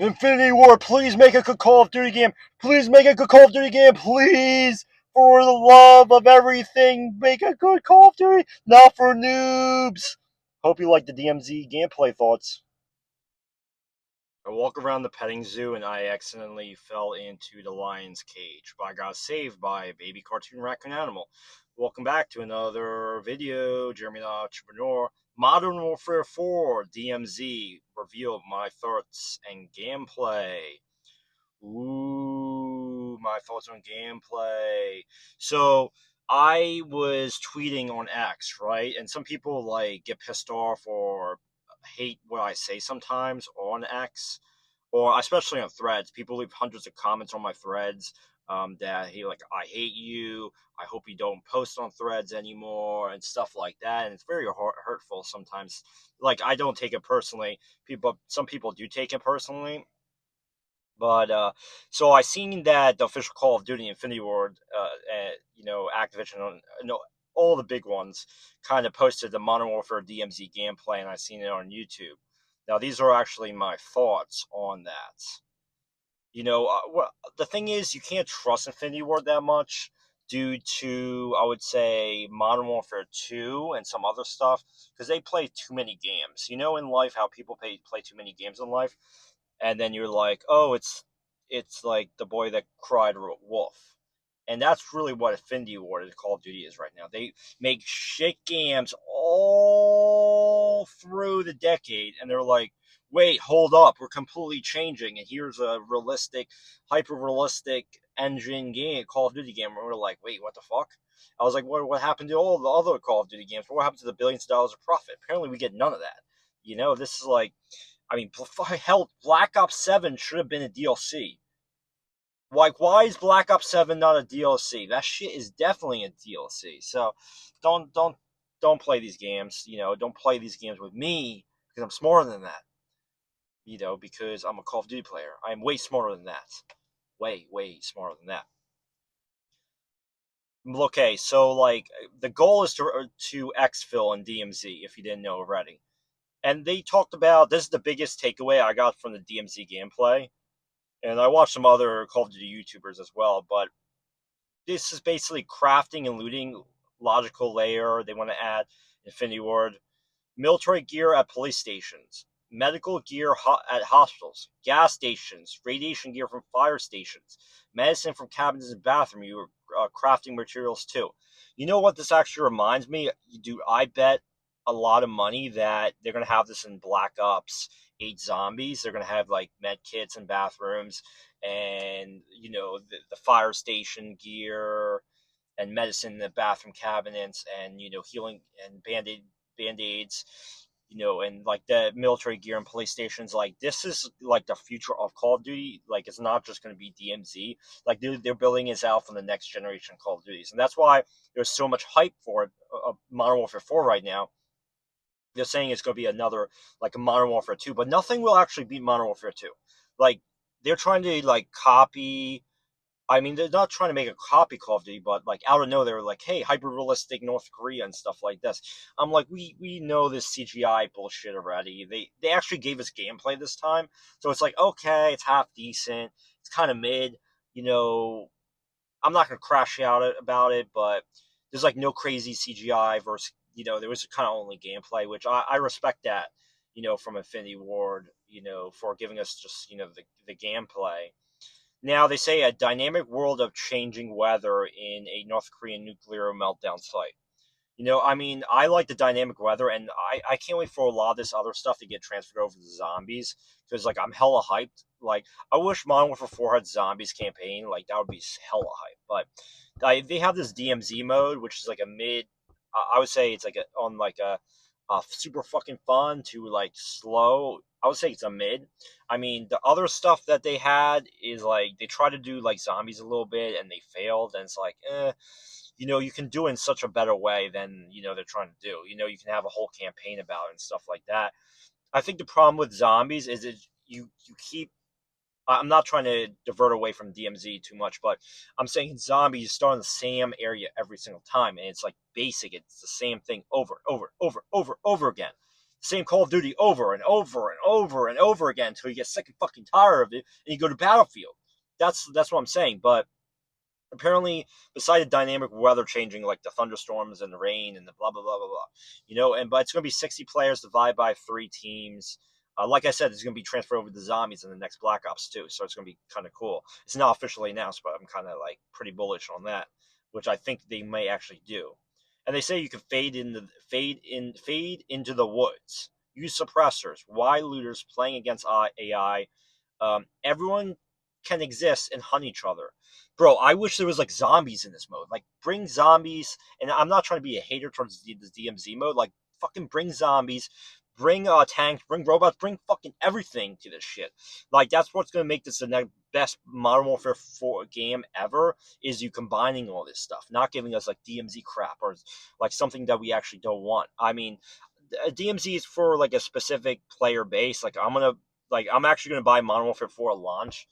Infinity War, please make a good Call of Duty game. Please make a good Call of Duty game. Please, for the love of everything, make a good Call of Duty. Not for noobs. Hope you like the DMZ gameplay thoughts. I walk around the petting zoo and I accidentally fell into the lion's cage, but I got saved by a baby cartoon raccoon animal. Welcome back to another video, Jeremy the Entrepreneur. Modern Warfare 4 DMZ review of my thoughts and gameplay. Ooh, my thoughts on gameplay. So I was tweeting on X, right? And some people like get pissed off or hate what I say sometimes on X, or especially on threads. People leave hundreds of comments on my threads that hey, like I hate you. I hope you don't post on threads anymore and stuff like that. And it's very hurtful sometimes. Like I don't take it personally. Some people do take it personally, but so I seen that the official Call of Duty Infinity Ward, Activision, all the big ones, kind of posted the Modern Warfare DMZ gameplay, and I seen it on YouTube. Now these are actually my thoughts on that. The thing is, you can't trust Infinity Ward that much due to, I would say, Modern Warfare 2 and some other stuff, because they play too many games. In life how people play too many games in life, and then you're like, oh, it's like the boy that cried wolf. And that's really what Infinity Ward and Call of Duty is right now. They make shit games all through the decade, and they're like, wait, hold up, we're completely changing, and here's a realistic, hyper realistic engine game, Call of Duty game. And we're like, wait, what the fuck? I was like, what happened to all the other Call of Duty games? What happened to the billions of dollars of profit? Apparently, we get none of that. This is like, I mean, hell, Black Ops 7 should have been a DLC. Like, why is Black Ops 7 not a DLC? That shit is definitely a DLC. So, don't don't don't play these games. Don't play these games with me because I'm smarter than that. Because I'm a Call of Duty player. I'm way smarter than that. Way smarter than that. Okay, so like the goal is to exfil in DMZ if you didn't know already. And they talked about this is the biggest takeaway I got from the DMZ gameplay. And I watched some other Call of Duty YouTubers as well, but this is basically crafting and looting logical layer. They want to add Infinity Ward, military gear at police stations, medical gear at hospitals, gas stations, radiation gear from fire stations, medicine from cabins and bathroom. You crafting materials too. You know what this actually reminds me? Dude, I bet a lot of money that they're gonna have this in Black Ops 8 Zombies. They're gonna have like med kits and bathrooms, and the fire station gear and medicine in the bathroom cabinets, and healing and band-aids, and like the military gear and police stations. Like this is like the future of Call of Duty. Like it's not just going to be DMZ. Like they're building this out for the next generation Call of Duties, and that's why there's so much hype for it. Modern Warfare 4 right now. They're saying it's going to be another like a Modern Warfare 2, but nothing will actually beat Modern Warfare 2. Like they're trying to like copy. I mean, they're not trying to make a copy Call of Duty, but like out of nowhere, they were like, "Hey, hyper realistic North Korea and stuff like this." I'm like, we know this CGI bullshit already. They actually gave us gameplay this time, so it's like okay, it's half decent, it's kind of mid. You know, I'm not gonna crash out about it, but there's like no crazy CGI versus there was kind of only gameplay, which I respect that. From Infinity Ward, for giving us just the gameplay. Now, they say a dynamic world of changing weather in a North Korean nuclear meltdown site. I mean, I like the dynamic weather, and I can't wait for a lot of this other stuff to get transferred over to zombies, because, like, I'm hella hyped. Like, I wish Modern Warfare 4 had zombies campaign. Like, that would be hella hype. But they have this DMZ mode, which is like a mid, I would say it's like on like a super fucking fun to like slow. I would say it's a mid. I mean, the other stuff that they had is like they try to do like zombies a little bit and they failed, and it's like, you can do it in such a better way than they're trying to do. You can have a whole campaign about it and stuff like that. I think the problem with zombies is that you keep. I'm not trying to divert away from DMZ too much, but I'm saying zombies start in the same area every single time, and it's like basic. It's the same thing over, over, over, over, over again. same Call of Duty over and over and over and over again until you get sick and fucking tired of it and you go to Battlefield. That's what I'm saying. But apparently, beside the dynamic weather changing, like the thunderstorms and the rain and the blah blah blah blah blah, but it's going to be 60 players divided by 3 teams. Like I said, it's going to be transferred over to zombies in the next Black Ops 2, so it's going to be kind of cool. It's not officially announced, but I'm kind of like pretty bullish on that, which I think they may actually do. And they say you can fade into the woods, use suppressors, why looters playing against AI. Everyone can exist and hunt each other. Bro, I wish there was like zombies in this mode. Like, bring zombies, and I'm not trying to be a hater towards the DMZ mode. Like, fucking bring zombies, bring tanks, bring robots, bring fucking everything to this shit. Like, that's what's gonna make this the best Modern Warfare 4 game ever. Is you combining all this stuff, not giving us like DMZ crap or like something that we actually don't want. I mean, DMZ is for like a specific player base. I'm actually gonna buy Modern Warfare 4 launch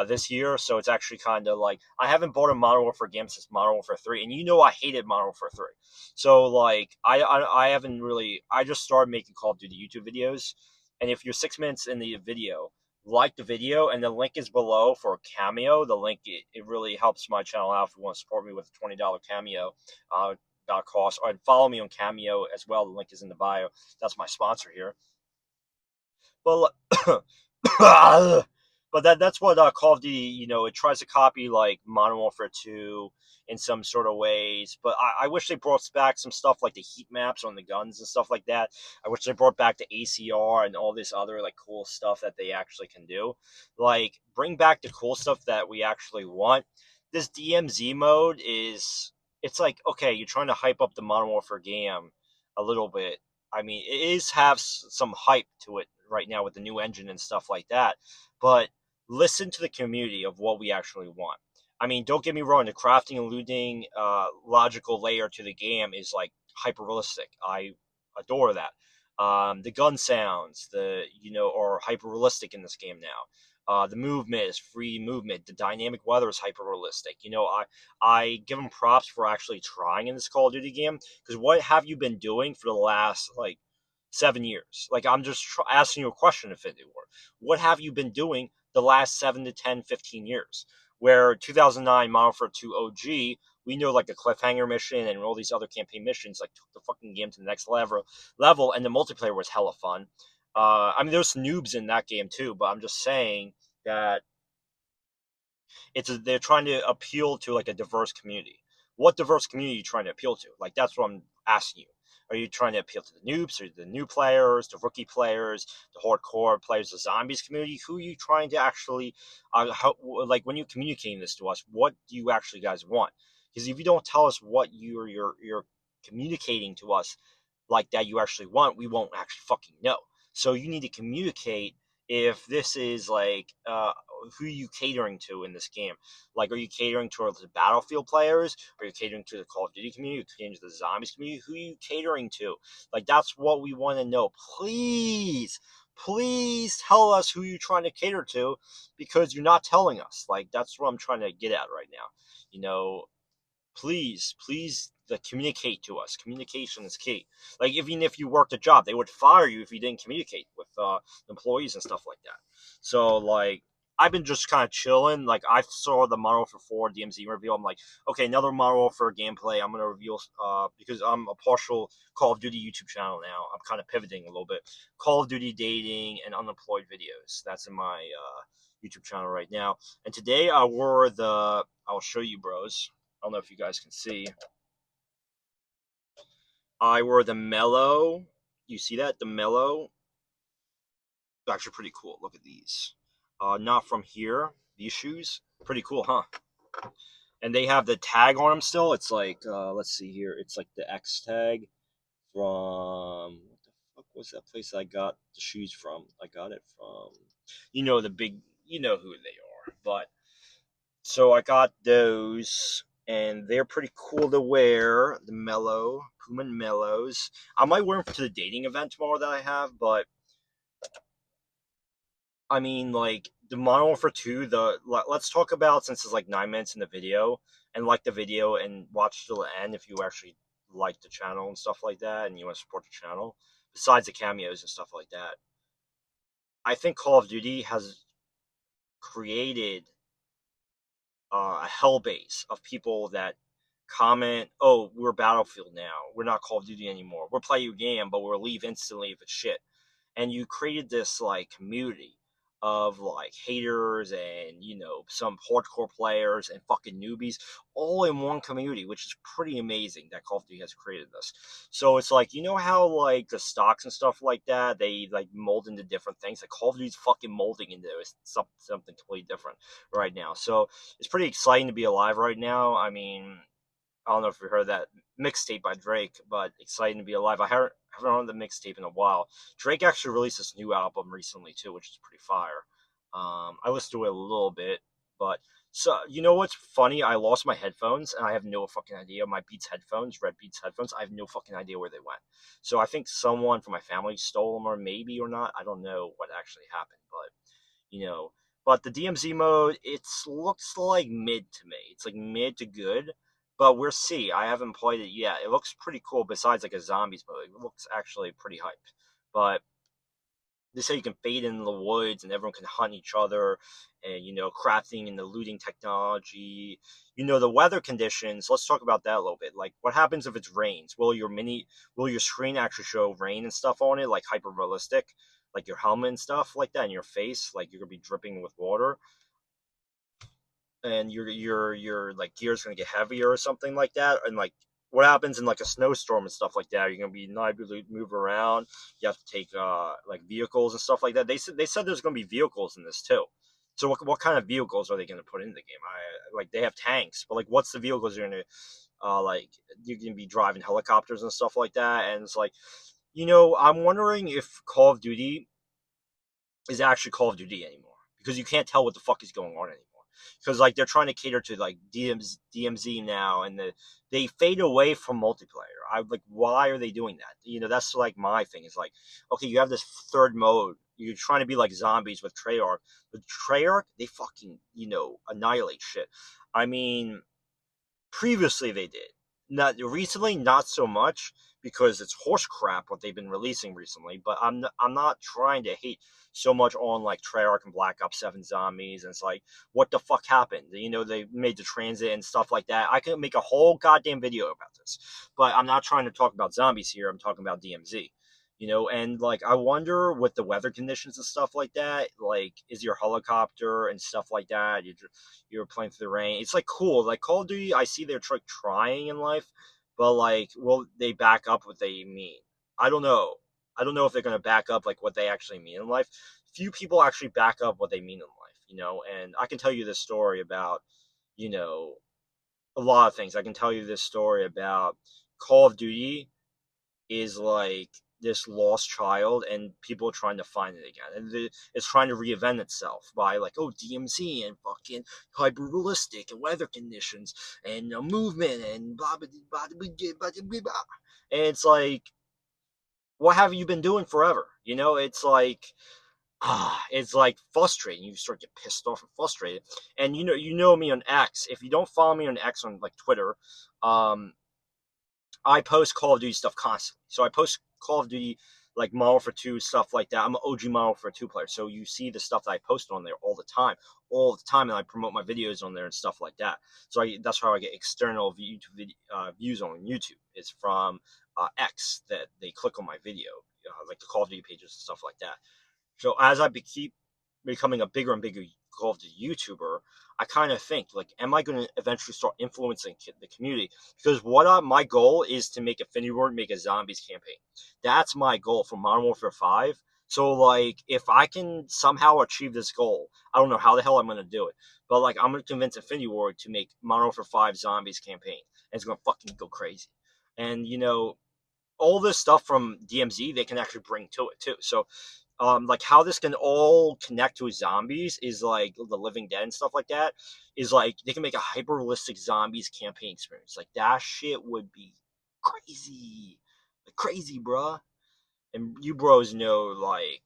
this year, so it's actually kind of like I haven't bought a Modern Warfare game since Modern Warfare 3, and I hated Modern Warfare 3. So like I haven't really. I just started making Call of Duty YouTube videos, and if you're 6 minutes in the video, like the video, and the link is below for Cameo. The link it really helps my channel out if you want to support me with a $20 Cameo. Cost, or follow me on Cameo as well. The link is in the bio. That's my sponsor here. But but that's what Call of Duty, it tries to copy like Modern Warfare 2 in some sort of ways. But I wish they brought back some stuff like the heat maps on the guns and stuff like that. I wish they brought back the ACR and all this other like cool stuff that they actually can do. Like, bring back the cool stuff that we actually want. This DMZ mode it's like, okay, you're trying to hype up the Modern Warfare game a little bit. I mean, it is have some hype to it right now with the new engine and stuff like that. But listen to the community of what we actually want. I mean, don't get me wrong, the crafting and looting logical layer to the game is like hyper realistic. I adore that. The gun sounds, are hyper realistic in this game now. The movement is free movement. The dynamic weather is hyper realistic. I give them props for actually trying in this Call of Duty game, because what have you been doing for the last like 7 years? Like, I'm just asking you a question, if it were. What have you been doing the last 7 to 10, 15 years? Where 2009 Modern Warfare 2 OG, we know like the cliffhanger mission and all these other campaign missions like took the fucking game to the next level, and the multiplayer was hella fun. I mean, there's noobs in that game too, but I'm just saying that they're trying to appeal to like a diverse community. What diverse community are you trying to appeal to? Like, that's what I'm asking you. Are you trying to appeal to the noobs, or the new players, the rookie players, the hardcore players, the zombies community? Who are you trying to actually, like, when you're communicating this to us, what do you actually guys want? Because if you don't tell us what you're communicating to us like that you actually want, we won't actually fucking know. So you need to communicate if this is like who are you catering to in this game? Like, are you catering towards the Battlefield players? Are you catering to the Call of Duty community? Are you catering to the zombies community? Who are you catering to? Like, that's what we want to know. Please tell us who you're trying to cater to, because you're not telling us. Like, that's what I'm trying to get at right now. Please, communicate to us. Communication is key. Like, even if you worked a job, they would fire you if you didn't communicate with employees and stuff like that. So, like, I've been just kind of chilling. Like, I saw the Modern Warfare 4 DMZ reveal. I'm like, okay, another Modern Warfare gameplay. I'm gonna reveal because I'm a partial Call of Duty YouTube channel now. I'm kind of pivoting a little bit. Call of Duty dating and unemployed videos. That's in my YouTube channel right now. And today I wore I'll show you, bros. I don't know if you guys can see. I wore the Mellow. You see that? The Mellow. It's actually pretty cool. Look at these. Not from here. These shoes. Pretty cool, huh? And they have the tag on them still. It's like, let's see here. It's like the X tag from, what the fuck was that place I got the shoes from? I got it from, the big, you know who they are. But, so I got those, and they're pretty cool to wear. The Mellow, Puma Mellows. I might wear them to the dating event tomorrow that I have, but I mean, like, the Modern Warfare 2, let's talk about, since it's like 9 minutes in the video, and like the video and watch till the end if you actually like the channel and stuff like that, and you want to support the channel. besides the cameos and stuff like that, I think Call of Duty has created a hell base of people that comment, "Oh, we're Battlefield now. We're not Call of Duty anymore. We'll play your game, but we'll leave instantly if it's shit." And you created this like community of like haters and some hardcore players and fucking newbies all in one community, which is pretty amazing that Call of Duty has created this. So it's like, how like the stocks and stuff like that, they like mold into different things. Like Call of Duty's fucking molding into something completely different right now. So it's pretty exciting to be alive right now. I mean, I don't know if you heard that mixtape by Drake, but exciting to be alive. I haven't heard the mixtape in a while. Drake actually released this new album recently too, which is pretty fire. I listened to it a little bit, but so you know what's funny? I lost my headphones and I have no fucking idea. My Beats headphones, Red Beats headphones, I have no fucking idea where they went. So I think someone from my family stole them, or maybe or not. I don't know what actually happened, but you know. But the DMZ mode, it looks like mid to me. It's like mid to good, but we'll see. I haven't played it yet. It looks pretty cool. Besides like a zombies mode, it looks actually pretty hyped. But they say you can fade in the woods and everyone can hunt each other, and crafting and the looting technology. The weather conditions. Let's talk about that a little bit. Like, what happens if it rains? Will your screen actually show rain and stuff on it, like hyper realistic, like your helmet and stuff like that, and your face, like you're gonna be dripping with water, and your like gear's gonna get heavier or something like that, and like what happens in like a snowstorm and stuff like that? You're gonna be not able to move around. You have to take like vehicles and stuff like that. They said there's gonna be vehicles in this too. So what kind of vehicles are they gonna put in the game? I like they have tanks, but like what's the vehicles you're gonna like you can be driving helicopters and stuff like that, and it's like I'm wondering if Call of Duty is actually Call of Duty anymore because you can't tell what the fuck is going on anymore. Because like they're trying to cater to like DMZ now, and they fade away from multiplayer. I like why are they doing that? That's like my thing. Is like okay, you have this third mode. You're trying to be like zombies with Treyarch. With Treyarch, they fucking annihilate shit. I mean, previously they did. Not recently, not so much because it's horse crap what they've been releasing recently. But I'm not trying to hate so much on like Treyarch and Black Ops 7 zombies. And it's like, what the fuck happened? They made the transit and stuff like that. I could make a whole goddamn video about this, but I'm not trying to talk about zombies here. I'm talking about DMZ. And like I wonder with the weather conditions and stuff like that, like is your helicopter and stuff like that, you're playing through the rain. It's like cool. Like Call of Duty, I see they're trying in life, but like, will they back up what they mean? I don't know. I don't know if they're gonna back up like what they actually mean in life. Few people actually back up what they mean in life. And I can tell you this story about, you know, a lot of things. I can tell you this story about Call of Duty is like this lost child and people are trying to find it again, and it's trying to reinvent itself by like, oh, DMZ and fucking hyper realistic and weather conditions and movement and blah blah blah blah blah blah blah. And it's like, what have you been doing forever? It's like, it's like frustrating. You start to get pissed off and frustrated. And you know me on X. If you don't follow me on X on like Twitter, um I post Call of Duty stuff constantly. So I post Call of Duty like Model for Two stuff like that. I'm an OG Model for Two player, so you see the stuff that I post on there all the time, and I promote my videos on there and stuff like that. So that's how I get external views on YouTube. It's from X that they click on my video, like the Call of Duty pages and stuff like that. So as I keep becoming a bigger and bigger Call of Duty YouTuber, I kind of think like, am I going to eventually start influencing the community? Because my goal is to make Infinity Ward make a zombies campaign. That's my goal for Modern Warfare 5. So like, if I can somehow achieve this goal, I don't know how the hell I'm going to do it, but like, I'm going to convince Infinity Ward to make Modern Warfare 5 zombies campaign, and it's going to fucking go crazy. And all this stuff from DMZ they can actually bring to it too. So like how this can all connect to zombies is like the Living Dead and stuff like that, is like they can make a hyper realistic zombies campaign experience. Like that shit would be crazy, like crazy, bruh. And you bros know, like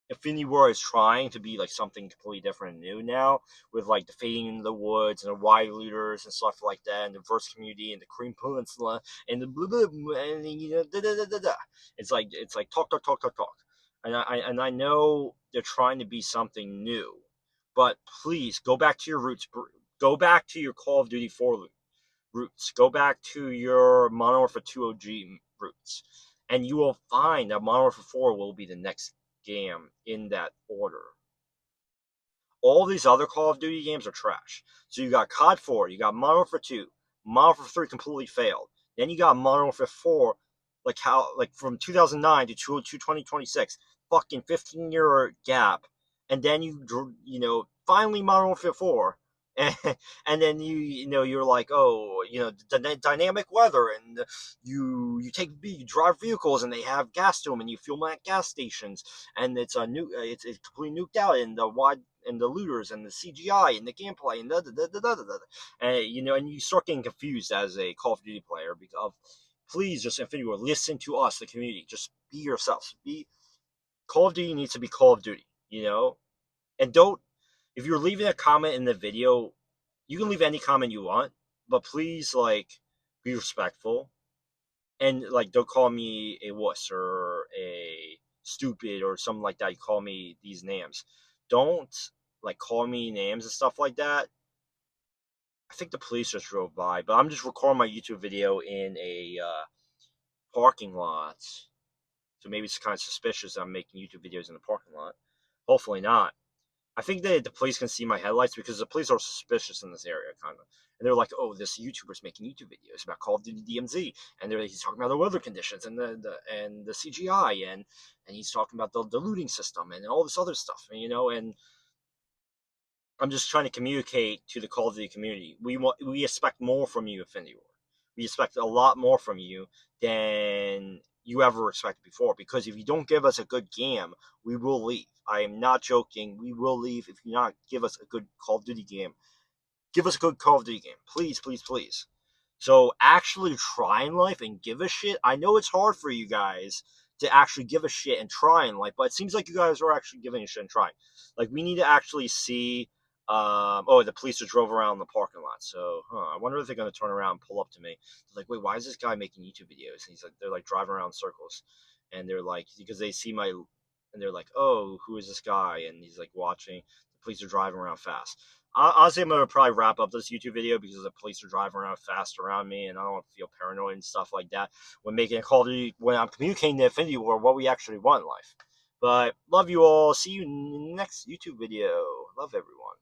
Infinity War is trying to be like something completely different and new now, with like the fading in the woods and the wide looters and stuff like that, and the verse community and the Cream Peninsula and the blah, blah, blah, and da, da, da, da, da. It's like talk talk talk talk talk, and I know they're trying to be something new, but please go back to your roots. Go back to your Call of Duty 4 roots. Go back to your Modern Warfare 2 OG roots, and you will find that Modern Warfare 4 will be the next game in that order. All these other Call of Duty games are trash. So you got COD 4, you got Modern Warfare 2, Modern Warfare 3 completely failed. Then you got Modern Warfare 4, like from 2009 to 2026, fucking 15-year gap, and then finally Modern Warfare 4. And, and then you're like, oh, the dynamic weather, and you drive vehicles, and they have gas to them, and you fuel them at gas stations, and it's completely nuked out, and the looters and the CGI and the gameplay and and you start getting confused as a Call of Duty player because of, please, just Infinity War, listen to us, the community, just be yourselves. Call of Duty needs to be Call of Duty, and don't, if you're leaving a comment in the video, you can leave any comment you want, but please, like, be respectful, and like, don't call me a wuss or a stupid or something like that. You call me these names. Don't like call me names and stuff like that. I think the police just drove by, but I'm just recording my YouTube video in a parking lot, so maybe it's kind of suspicious that I'm making YouTube videos in the parking lot. Hopefully not. I think that the police can see my headlights because the police are suspicious in this area, kind of. And they're like, "Oh, this YouTuber's making YouTube videos about Call of Duty DMZ, and he's talking about the weather conditions and the CGI, and he's talking about the looting system and all this other stuff, And I'm just trying to communicate to the Call of Duty community. We expect more from you, Infinity War. We expect a lot more from you than you ever expected before. Because if you don't give us a good game, we will leave. I am not joking. We will leave if you not give us a good Call of Duty game. Give us a good Call of Duty game, please, please, please. So actually try in life and give a shit. I know it's hard for you guys to actually give a shit and try in life, but it seems like you guys are actually giving a shit and trying. Like, we need to actually see. Oh, the police just drove around the parking lot. So, I wonder if they're gonna turn around and pull up to me. They're like, wait, why is this guy making YouTube videos? And they're like driving around in circles, and they're like, because they see and they're like, oh, who is this guy? And he's like watching. The police are driving around fast. Honestly, I'm gonna probably wrap up this YouTube video because the police are driving around fast around me, and I don't want to feel paranoid and stuff like that when making a Call of Duty, when I'm communicating to Infinity War what we actually want in life. But love you all. See you next YouTube video. Love everyone.